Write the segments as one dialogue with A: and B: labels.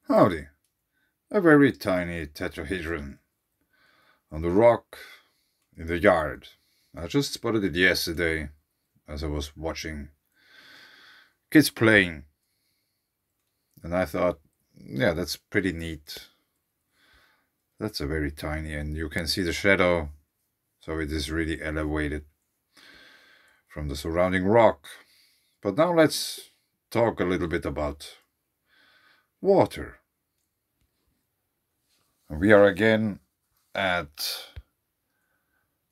A: Howdy, a very tiny tetrahedron on the rock in the yard. I just spotted it yesterday as I was watching kids playing, and I thought, yeah, that's pretty neat. That's a very tiny, and you can see the shadow, so it is really elevated from the surrounding rock. But now let's talk a little bit about water. We are again at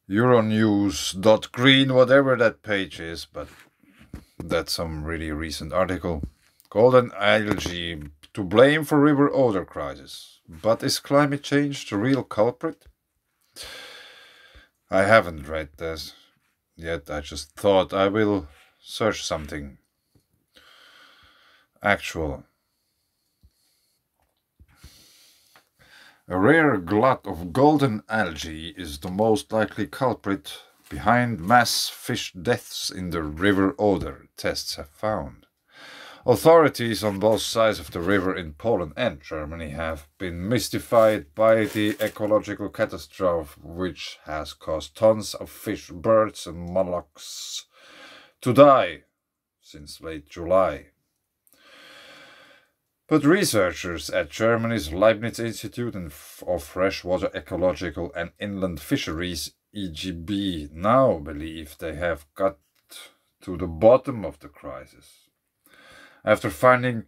A: Euronews.green, whatever that page is, but that's some really recent article. Golden algae to blame for river odor crisis. But is climate change the real culprit? I haven't read this yet. I just thought I will search something actual. A rare glut of golden algae is the most likely culprit behind mass fish deaths in the river Oder, tests have found. Authorities on both sides of the river in Poland and Germany have been mystified by the ecological catastrophe which has caused tons of fish, birds and mollusks to die since late July. But researchers at Germany's Leibniz Institute of Freshwater Ecological and Inland Fisheries, EGB, now believe they have got to the bottom of the crisis, after finding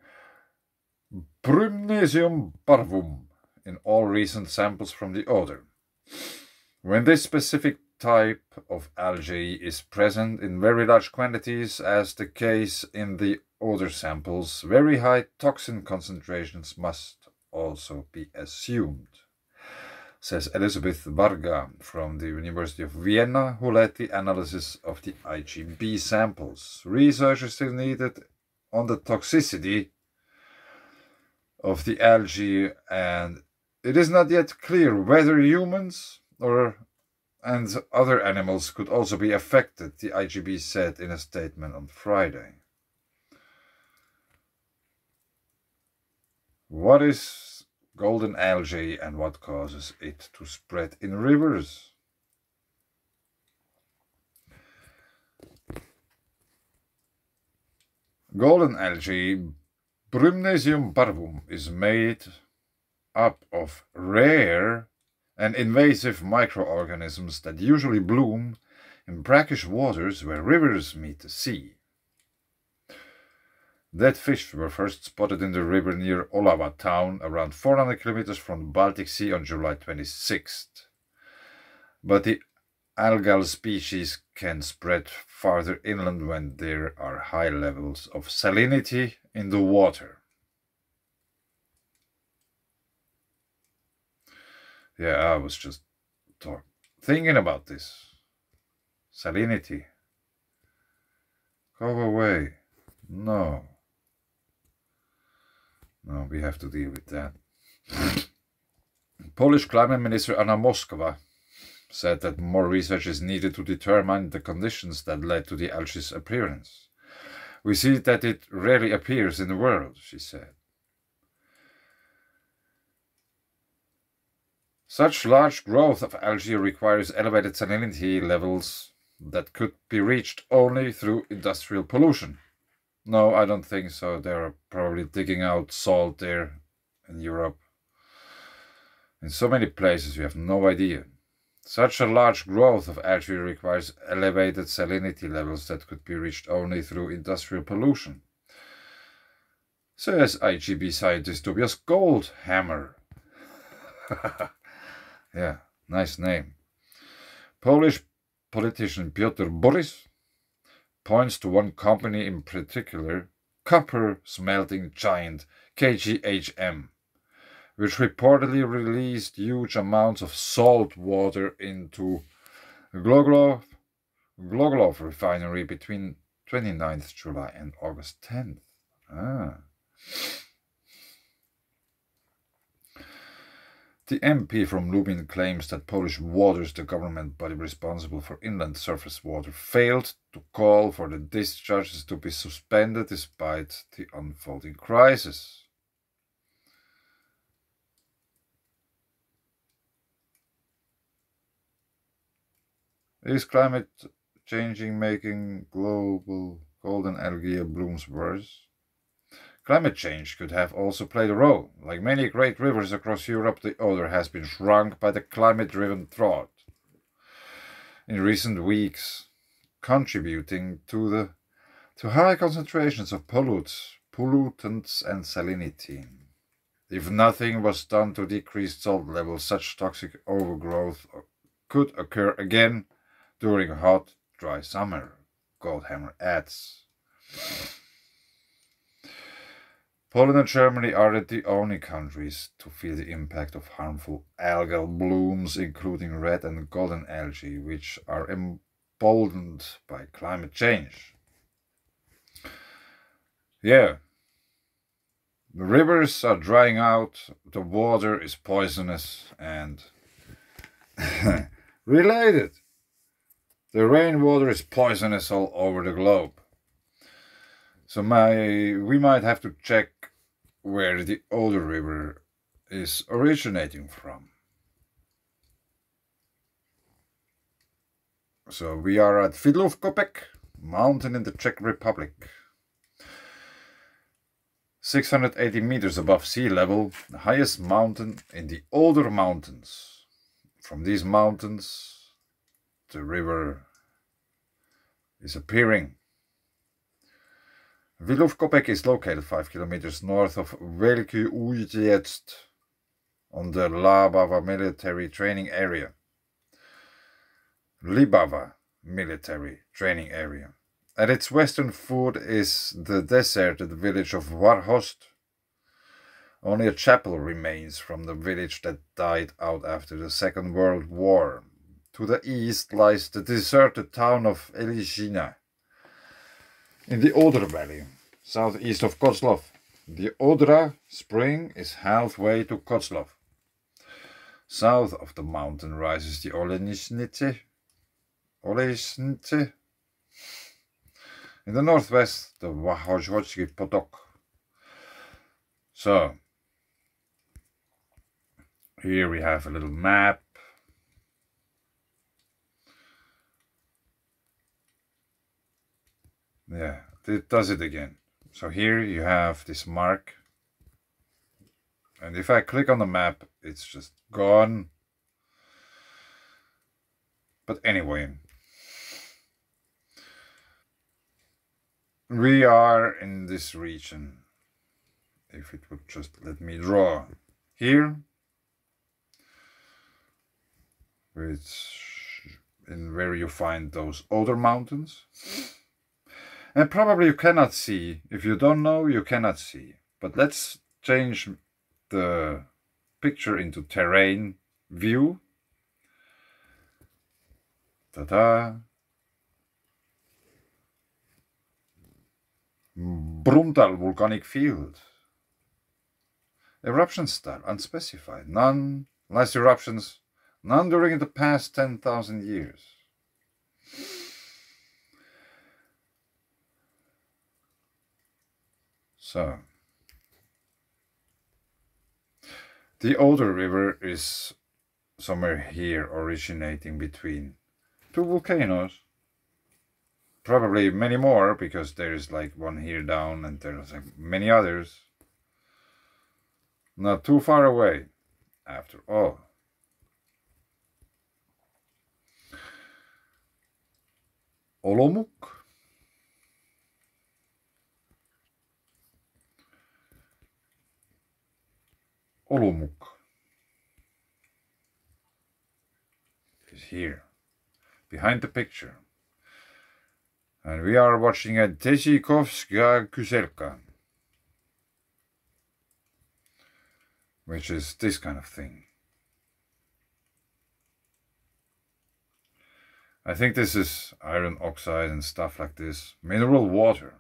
A: Prymnesium parvum in all recent samples from the Oder. When this specific type of algae is present in very large quantities, as the case in the Oder samples, very high toxin concentrations must also be assumed, says Elisabeth Varga from the University of Vienna, who led the analysis of the IGB samples. Research is still needed on the toxicity of the algae, and it is not yet clear whether humans and other animals could also be affected, the IGB said in a statement on Friday. What is golden algae and what causes it to spread in rivers? Golden algae, Prymnesium parvum, is made up of rare and invasive microorganisms that usually bloom in brackish waters where rivers meet the sea. Dead fish were first spotted in the river near Olawa town, around 400 kilometers from the Baltic Sea on July 26th. But the algal species can spread farther inland when there are high levels of salinity in the water. Yeah, I was just thinking about this. Salinity. Go away. No, we have to deal with that. Polish Climate Minister Anna Moskwa said that more research is needed to determine the conditions that led to the algae's appearance. We see that it rarely appears in the world, she said. Such large growth of algae requires elevated salinity levels that could be reached only through industrial pollution. No, I don't think so. They're probably digging out salt there in Europe. In so many places you have no idea. Such a large growth of algae requires elevated salinity levels that could be reached only through industrial pollution, says IGB scientist Tobias Goldhammer. Yeah, nice name. Polish politician Piotr Boris points to one company in particular, copper smelting giant KGHM, which reportedly released huge amounts of salt water into Glogov refinery between 29th July and August 10th. The MP from Lubin claims that Polish Waters, the government body responsible for inland surface water, failed to call for the discharges to be suspended despite the unfolding crisis. Is climate changing making global golden algae blooms worse? Climate change could have also played a role. Like many great rivers across Europe, the Oder has been shrunk by the climate-driven drought in recent weeks, contributing to high concentrations of pollutants and salinity. If nothing was done to decrease salt levels, such toxic overgrowth could occur again during a hot, dry summer, Goldhammer adds. Poland and Germany aren't the only countries to feel the impact of harmful algal blooms, including red and golden algae, which are emboldened by climate change. Yeah, the rivers are drying out, the water is poisonous, and related, the rainwater is poisonous all over the globe. So we might have to check where the Oder River is originating from. So we are at Vidlovkopek mountain in the Czech Republic. 680 meters above sea level, the highest mountain in the Oder Mountains. From these mountains, the river is appearing. Vidlovkopek is located 5 kilometers north of Velký Újezd on the Libava military training area. At its western foot is the deserted village of Warhost. Only a chapel remains from the village that died out after the Second World War. To the east lies the deserted town of Elizina, in the Oder Valley, southeast of Kotzlov. The Odra spring is halfway to Kotzlov. South of the mountain rises the Olejnice. In the northwest, the Wahozhodsky Potok. So, here we have a little map. Yeah, it does it again. So here you have this mark. And if I click on the map, it's just gone. But anyway, we are in this region. If it would just let me draw here, where you find those Oder mountains. And probably you cannot see. If you don't know, you cannot see. But let's change the picture into terrain view. Ta-da! Bruntal volcanic field. Eruption style unspecified. None less eruptions. None during the past 10,000 years. So, the Oder River is somewhere here, originating between two volcanoes. Probably many more, because there's like one here down and there's like many others. Not too far away, after all. Olomouc. Olomouc is here, behind the picture. And we are watching a Desikovskaya Kuzelka, which is this kind of thing. I think this is iron oxide and stuff like this. Mineral water.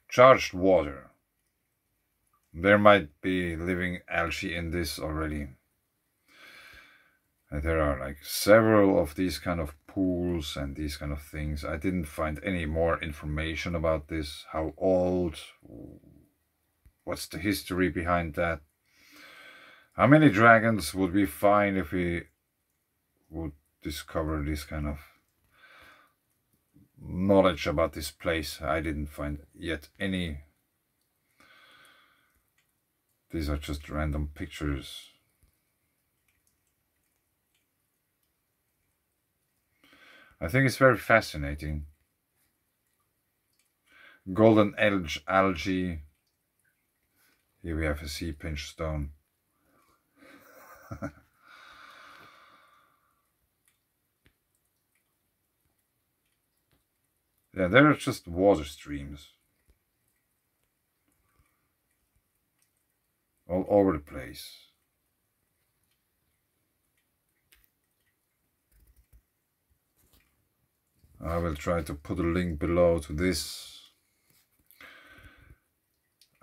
A: Charged water. There might be living algae in this already. And there are like several of these kind of pools and these kind of things. I didn't find any more information about this. How old? What's the history behind that? How many dragons would we find if we would discover this kind of knowledge about this place. I didn't find yet any. These are just random pictures. I think it's very fascinating. Golden algae. Here we have a sea pinch stone. Yeah, there are just water streams all over the place. I will try to put a link below to this,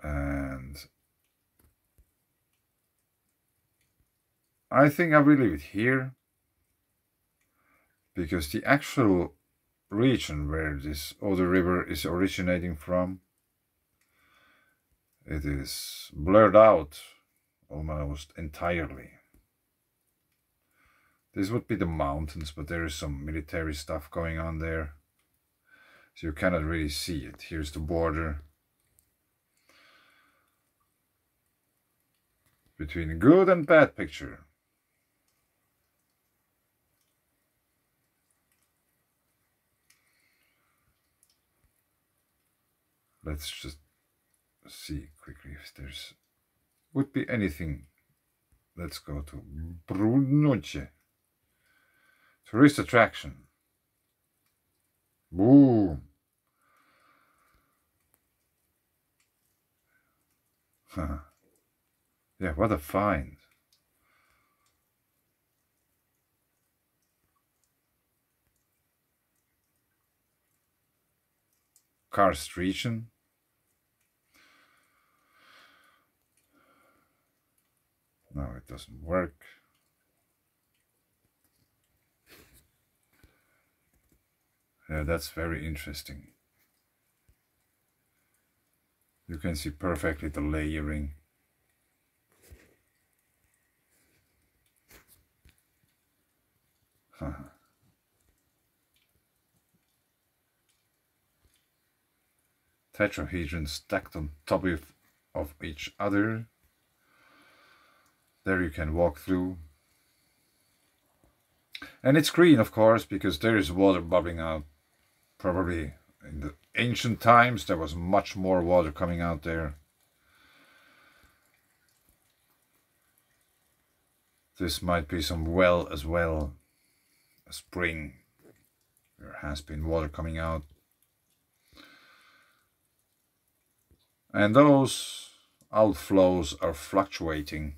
A: and I think I will leave it here, because the actual region where this Oder river is originating from, it is blurred out almost entirely. This would be the mountains, but there is some military stuff going on there, so you cannot really see it. Here's the border between good and bad picture. Let's just see quickly if there's would be anything. Let's go to Brunnoce. Tourist attraction. Boom. Yeah, what a find. Karst region. No, it doesn't work. Yeah, that's very interesting. You can see perfectly the layering. Tetrahedrons stacked on top of each other. There you can walk through. And it's green, of course, because there is water bubbling out. Probably in the ancient times there was much more water coming out there. This might be some well as well, a spring. There has been water coming out. And those outflows are fluctuating.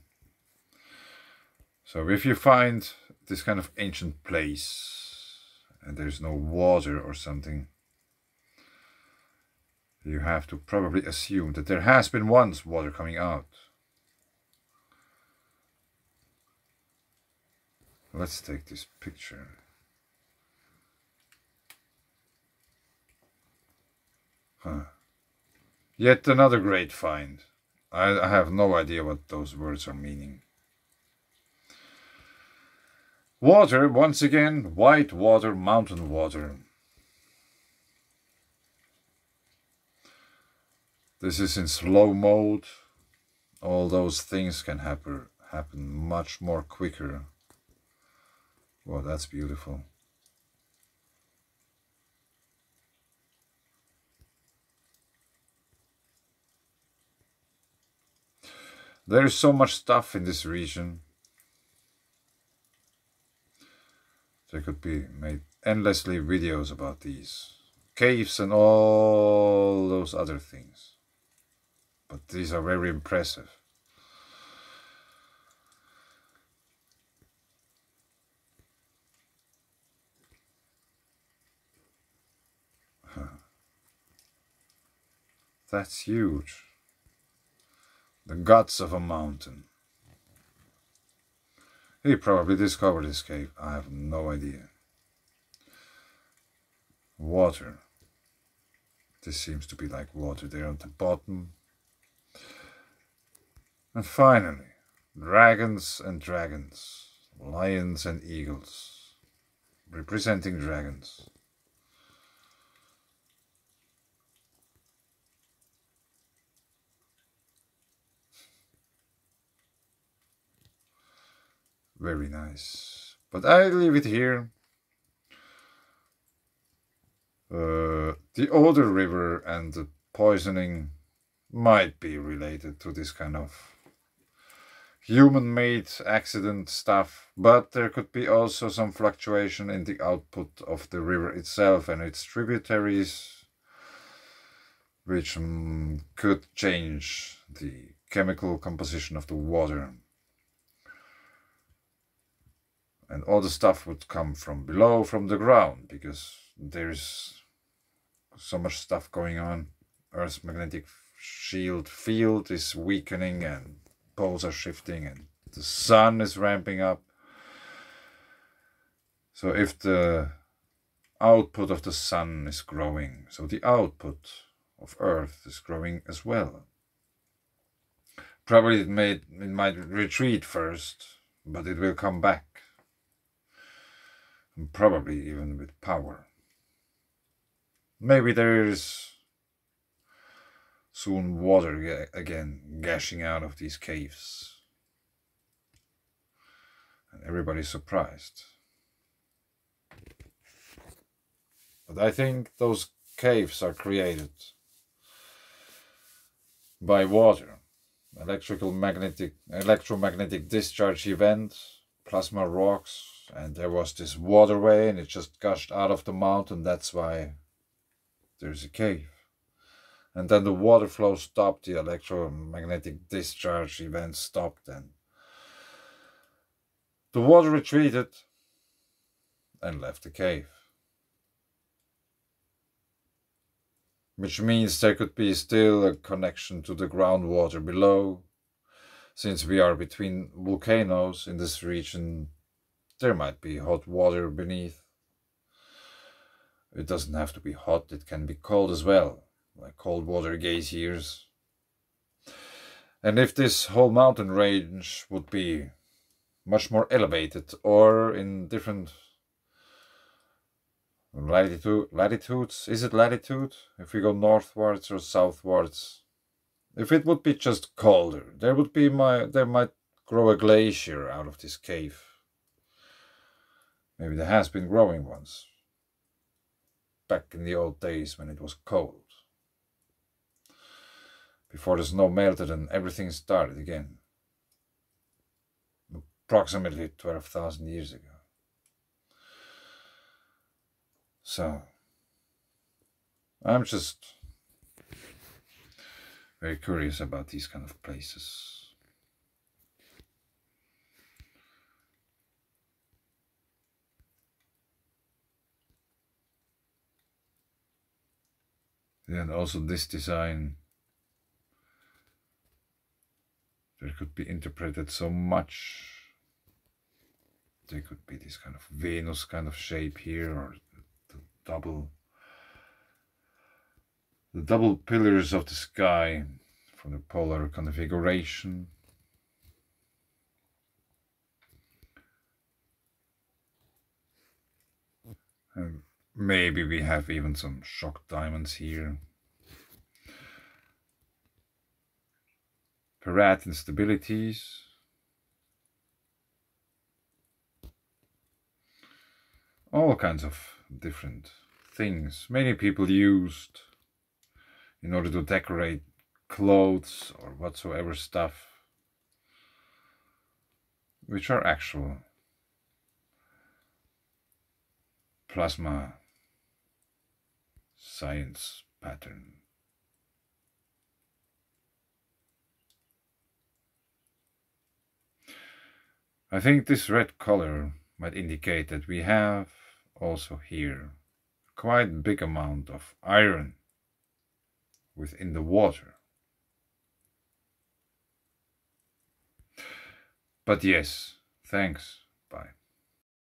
A: So if you find this kind of ancient place and there's no water or something, you have to probably assume that there has been once water coming out. Let's take this picture. Yet another great find. I have no idea what those words are meaning. Water, once again, white water, mountain water. This is in slow mode. All those things can happen much more quicker. Wow, that's beautiful. There is so much stuff in this region. There could be made endlessly videos about these caves and all those other things. But these are very impressive. That's huge. The guts of a mountain. He probably discovered this cave. I have no idea. Water. This seems to be like water there at the bottom. And finally, dragons and dragons, lions and eagles. representing dragons. Very nice. But I leave it here. The Oder River and the poisoning might be related to this kind of human-made accident stuff, but there could be also some fluctuation in the output of the river itself and its tributaries, which could change the chemical composition of the water. And all the stuff would come from below, from the ground, because there's so much stuff going on. Earth's magnetic field is weakening and poles are shifting and the sun is ramping up. So if the output of the sun is growing, so the output of Earth is growing as well. Probably it might retreat first, but it will come back. And probably even with power. Maybe there is soon water again gushing out of these caves. And everybody's surprised. But I think those caves are created by water. Electromagnetic discharge event, plasma rocks, and there was this waterway and it just gushed out of the mountain. That's why there's a cave. And then the water flow stopped, the electromagnetic discharge event stopped, and the water retreated and left the cave. Which means there could be still a connection to the groundwater below. Since we are between volcanoes in this region, there might be hot water beneath. It doesn't have to be hot, it can be cold as well, like cold water geysers. And if this whole mountain range would be much more elevated, or in different latitudes, is it latitude? If we go northwards or southwards, if it would be just colder, there might grow a glacier out of this cave. Maybe there has been growing once, back in the old days when it was cold, before the snow melted and everything started again, approximately 12,000 years ago. So, I'm just very curious about these kind of places. And also this design, there could be interpreted so much. There could be this kind of Venus kind of shape here, or the double pillars of the sky from the polar configuration. And maybe we have even some shock diamonds here. Parad instabilities. All kinds of different things. Many people used in order to decorate clothes or whatsoever stuff, which are actual plasma science pattern. I think this red color might indicate that we have also here quite a big amount of iron within the water. But yes, thanks, bye.